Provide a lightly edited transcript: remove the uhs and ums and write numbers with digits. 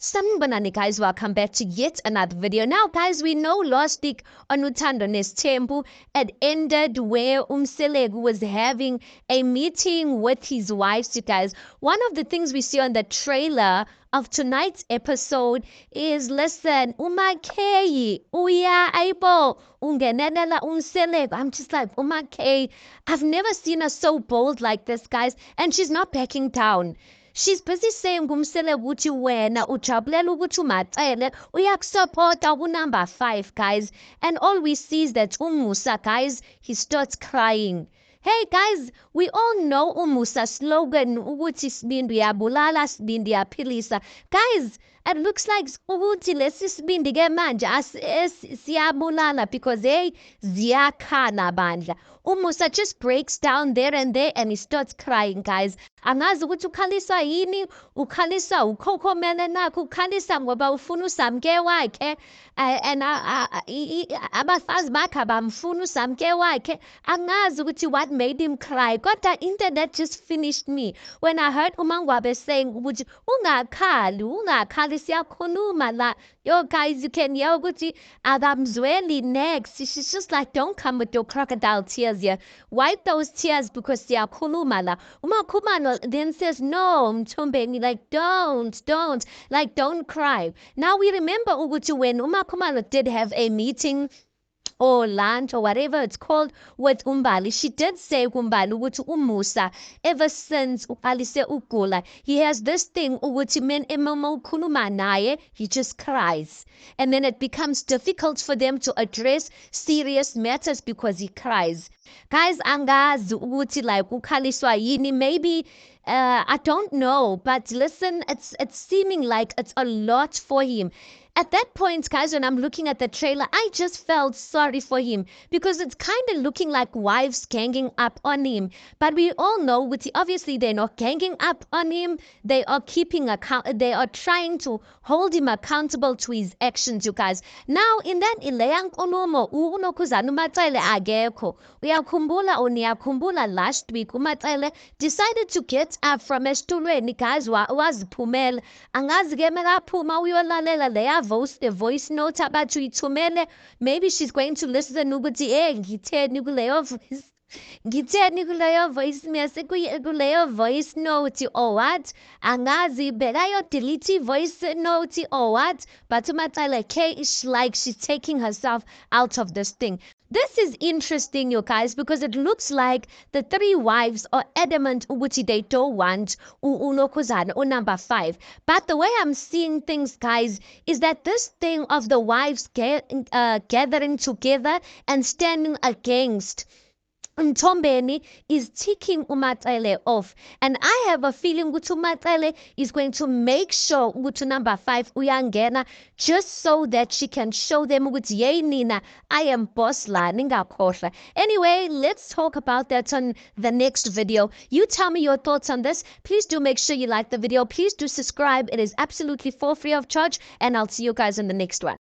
Sanibonani guys, welcome back to yet another video. Now guys, we know last week on Uthando Nesthembu it ended where Umselegu was having a meeting with his wives, you guys. One of the things we see on the trailer of tonight's episode is, listen, uMakhei uya aibo ungenelela Umselegu. I'm just like, uMakhei, I've never seen her so bold like this, guys, and she's not backing down. She's busy saying kumsele ukuthi wena ujabulela ukuthi uMacele uyakusupporta number 5, guys. And all we see is that uMusa, guys, he starts crying. Hey guys, we all know uMusa slogan ukuthi sibindi uyabulala sibindi uyaphilisa. Guys, it looks like ukuthi lesi sibindi ke manje siyabulala because hey ziyakhana bandla. uMusa just breaks down there and he starts crying, guys. Angazi ukuthi ukhalisa yini, ukhalisa ukhokhomele nakho, ukhalisa ngoba ufuna usamke wakhe and abafazi bakhe abamfuna usamke wakhe. Angazi ukuthi what made him cry. Got that internet just finished me when I heard uMangwabe saying ukuthi ungakhali siyakhuluma la. Yo guys, you can hear ukuthi abamzweli next. She's just like, don't come with your crocodile tears here. Wipe those tears because siyakhuluma la. uMakhumalo then says, no, Mthombeni, like, don't cry. Now we remember ukuthi when uMakhumalo did have a meeting or lunch or whatever it's called with Umbali, she did say Umbali ukuthi uMusa, ever since uqalise ukugula, he has this thing ukuthi men khuluma naye, he just cries, and then it becomes difficult for them to address serious matters because he cries. Guys, angazi ukuthi like ukhaliswa yini, maybe I don't know, but listen, it's seeming like it's a lot for him. At that point, guys, when I'm looking at the trailer, I just felt sorry for him because it's kind of looking like wives ganging up on him. But we all know, obviously, they're not ganging up on him. They are keeping account. They are trying to hold him accountable to his actions, you guys. Now, in that ileya nkulumo, uNokuzana uMacele akekho. Uyakhumbula last week uMacele decided to get up from esitulweni, guys, waziphumela. Angazi ke mekaphuma uyolalela leya voice note about uyithumele. Maybe she's going to listen ukuthi ngitheni kuleyo voice message kuleyo voice note or what. Angazi bekayo delete voice note or what. But uMacele is like she's taking herself out of this thing. This is interesting, you guys, because it looks like the 3 wives are adamant ukuthi they don't want uNokuzana number 5. But the way I'm seeing things, guys, is that this thing of the wives gathering together and standing against Mthombeni is ticking uMacele off. And I have a feeling ukuthi uMacele is going to make sure ukuthi number 5 uyangena just so that she can show them ukuthi yey nina, I am boss la ningakhohlwa. Anyway, let's talk about that on the next video. You tell me your thoughts on this. Please do make sure you like the video. Please do subscribe. It is absolutely for free of charge. And I'll see you guys in the next one.